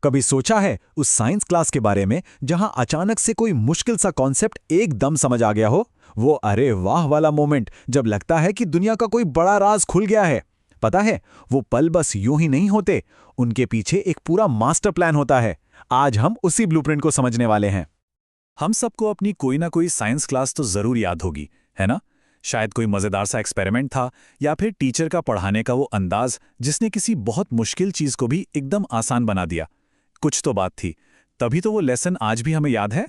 कभी सोचा है उस साइंस क्लास के बारे में जहां अचानक से कोई मुश्किल सा कॉन्सेप्ट एकदम समझ आ गया हो? वो अरे वाह वाला मोमेंट जब लगता है कि दुनिया का कोई बड़ा राज खुल गया है। पता है, वो पल बस यूं ही नहीं होते, उनके पीछे एक पूरा मास्टर प्लान होता है। आज हम उसी ब्लूप्रिंट को समझने वाले हैं। हम सबको अपनी कोई ना कोई साइंस क्लास तो जरूर याद होगी, है ना? शायद कोई मजेदार सा एक्सपेरिमेंट था, या फिर टीचर का पढ़ाने का वो अंदाज जिसने किसी बहुत मुश्किल चीज को भी एकदम आसान बना दिया। कुछ तो बात थी, तभी तो वो लेसन आज भी हमें याद है।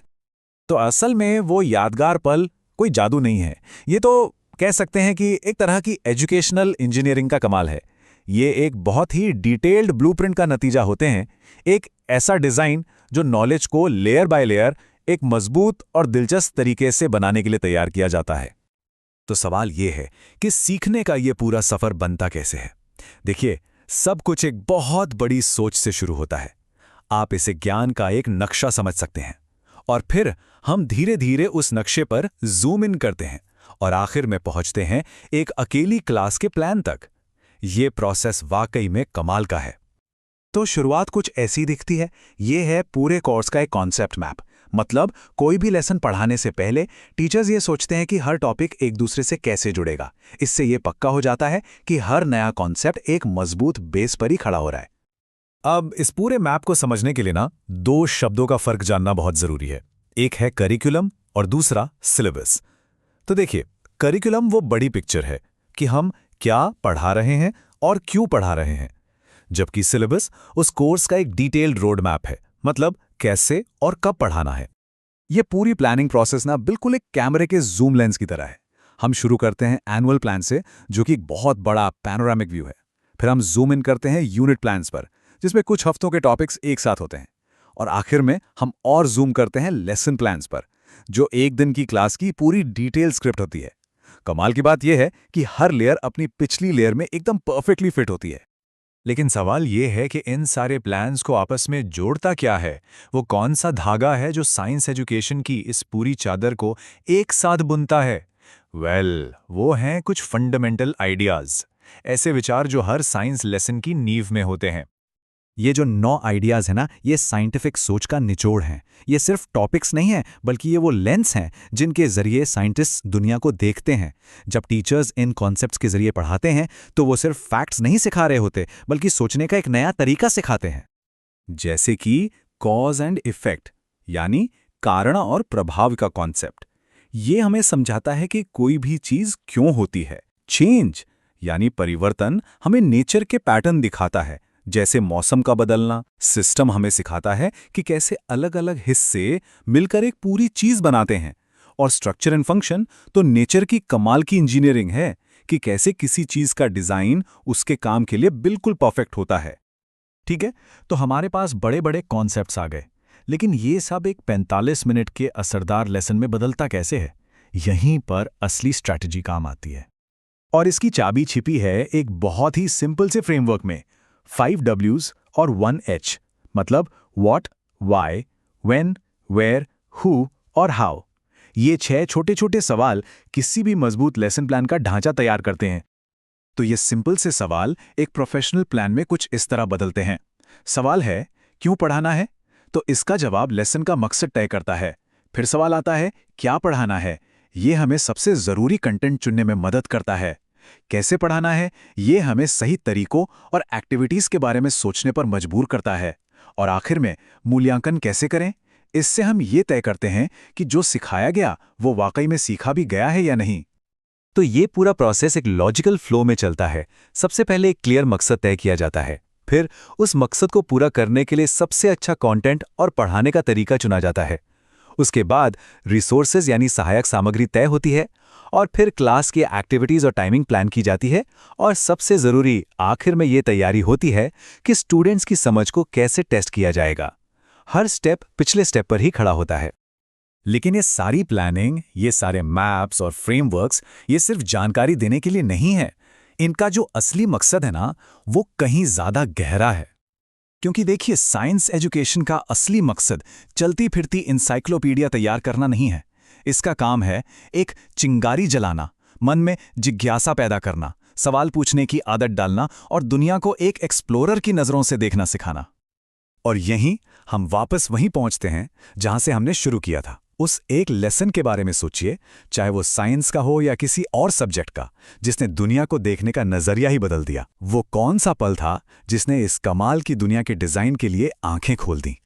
तो असल में वो यादगार पल कोई जादू नहीं है। ये तो कह सकते हैं कि एक तरह की एजुकेशनल इंजीनियरिंग का कमाल है। ये एक बहुत ही डिटेल्ड ब्लूप्रिंट का नतीजा होते हैं। एक ऐसा डिज़ाइन जो नॉलेज को लेयर बाय लेयर एक मजबूत और दिलचस्प तरीके से बनाने के लिए तैयार किया जाता है। तो सवाल ये है कि सीखने का ये पूरा सफ़र बनता कैसे है? देखिए, सब कुछ एक बहुत बड़ी सोच से शुरू होता है। आप इसे ज्ञान का एक नक्शा समझ सकते हैं, और फिर हम धीरे धीरे उस नक्शे पर जूम इन करते हैं और आखिर में पहुंचते हैं एक अकेली क्लास के प्लान तक। ये प्रोसेस वाकई में कमाल का है। तो शुरुआत कुछ ऐसी दिखती है। ये है पूरे कोर्स का एक कॉन्सेप्ट मैप। मतलब कोई भी लेसन पढ़ाने से पहले टीचर्स ये सोचते हैं कि हर टॉपिक एक दूसरे से कैसे जुड़ेगा। इससे ये पक्का हो जाता है कि हर नया कॉन्सेप्ट एक मजबूत बेस पर ही खड़ा हो रहा है। अब इस पूरे मैप को समझने के लिए ना, दो शब्दों का फर्क जानना बहुत जरूरी है। एक है करिकुलम और दूसरा सिलेबस। तो देखिए, करिकुलम वो बड़ी पिक्चर है कि हम क्या पढ़ा रहे हैं और क्यों पढ़ा रहे हैं, जबकि सिलेबस उस कोर्स का एक डिटेल्ड रोड मैप है। मतलब कैसे और कब पढ़ाना है। ये पूरी प्लानिंग प्रोसेस ना बिल्कुल एक कैमरे के जूम लेंस की तरह है। हम शुरू करते हैं एनुअल प्लान से, जो कि एक बहुत बड़ा पैनोरामिक व्यू है। फिर हम जूम इन करते हैं यूनिट प्लान्स पर, जिसमें कुछ हफ्तों के टॉपिक्स एक साथ होते हैं। और आखिर में हम और जूम करते हैं लेसन प्लान्स पर, जो एक दिन की क्लास की पूरी डिटेल स्क्रिप्ट होती है। कमाल की बात यह है कि हर लेयर अपनी पिछली लेयर में एकदम परफेक्टली फिट होती है। लेकिन सवाल ये है कि इन सारे प्लान्स को आपस में जोड़ता क्या है? वो कौन सा धागा है जो साइंस एजुकेशन की इस पूरी चादर को एक साथ बुनता है? वो हैं कुछ फंडामेंटल आइडियाज, ऐसे विचार जो हर साइंस लेसन की नींव में होते हैं। ये जो 9 आइडियाज है ना, ये साइंटिफिक सोच का निचोड़ हैं। ये सिर्फ टॉपिक्स नहीं है, बल्कि ये वो लेंस हैं जिनके जरिए साइंटिस्ट दुनिया को देखते हैं। जब टीचर्स इन कॉन्सेप्ट्स के जरिए पढ़ाते हैं तो वो सिर्फ फैक्ट्स नहीं सिखा रहे होते, बल्कि सोचने का एक नया तरीका सिखाते हैं। जैसे कि कॉज एंड इफेक्ट, यानी कारण और प्रभाव का कॉन्सेप्ट। ये हमें समझाता है कि कोई भी चीज क्यों होती है। चेंज यानी परिवर्तन हमें नेचर के पैटर्न दिखाता है, जैसे मौसम का बदलना। सिस्टम हमें सिखाता है कि कैसे अलग अलग हिस्से मिलकर एक पूरी चीज बनाते हैं। और स्ट्रक्चर एंड फंक्शन तो नेचर की कमाल की इंजीनियरिंग है कि कैसे किसी चीज का डिजाइन उसके काम के लिए बिल्कुल परफेक्ट होता है। ठीक है, तो हमारे पास बड़े बड़े कॉन्सेप्ट्स आ गए, लेकिन ये सब एक 45 मिनट के असरदार लेसन में बदलता कैसे है? यहीं पर असली स्ट्रैटेजी काम आती है। और इसकी चाबी छिपी है एक बहुत ही सिंपल से फ्रेमवर्क में, 5 W's और 1 H। मतलब what, why, when, where, who और हाउ। ये 6 छोटे छोटे सवाल किसी भी मजबूत लेसन प्लान का ढांचा तैयार करते हैं। तो ये सिंपल से सवाल एक प्रोफेशनल प्लान में कुछ इस तरह बदलते हैं। सवाल है, क्यों पढ़ाना है? तो इसका जवाब लेसन का मकसद तय करता है। फिर सवाल आता है, क्या पढ़ाना है? ये हमें सबसे जरूरी कंटेंट चुनने में मदद करता है। कैसे पढ़ाना है? ये हमें सही तरीकों और एक्टिविटीज के बारे में सोचने पर मजबूर करता है। और आखिर में मूल्यांकन कैसे करें? इससे हम ये तय करते हैं कि जो सिखाया गया वो वाकई में सीखा भी गया है या नहीं। तो ये पूरा प्रोसेस एक लॉजिकल फ्लो में चलता है। सबसे पहले एक क्लियर मकसद तय किया जाता है, फिर उस मकसद को पूरा करने के लिए सबसे अच्छा कंटेंट और पढ़ाने का तरीका चुना जाता है। उसके बाद रिसोर्सेज यानी सहायक सामग्री तय होती है, और फिर क्लास की एक्टिविटीज और टाइमिंग प्लान की जाती है। और सबसे जरूरी आखिर में ये तैयारी होती है कि स्टूडेंट्स की समझ को कैसे टेस्ट किया जाएगा। हर स्टेप पिछले स्टेप पर ही खड़ा होता है। लेकिन ये सारी प्लानिंग, ये सारे मैप्स और फ्रेमवर्क्स, ये सिर्फ जानकारी देने के लिए नहीं है। इनका जो असली मकसद है ना, वो कहीं ज्यादा गहरा है। क्योंकि देखिए, साइंस एजुकेशन का असली मकसद चलती फिरती इंसाइक्लोपीडिया तैयार करना नहीं है। इसका काम है एक चिंगारी जलाना, मन में जिज्ञासा पैदा करना, सवाल पूछने की आदत डालना और दुनिया को एक एक्सप्लोरर की नजरों से देखना सिखाना। और यहीं हम वापस वहीं पहुंचते हैं जहां से हमने शुरू किया था। उस एक लेसन के बारे में सोचिए, चाहे वो साइंस का हो या किसी और सब्जेक्ट का, जिसने दुनिया को देखने का नजरिया ही बदल दिया। वो कौन सा पल था जिसने इस कमाल की दुनिया के डिजाइन के लिए आंखें खोल दी?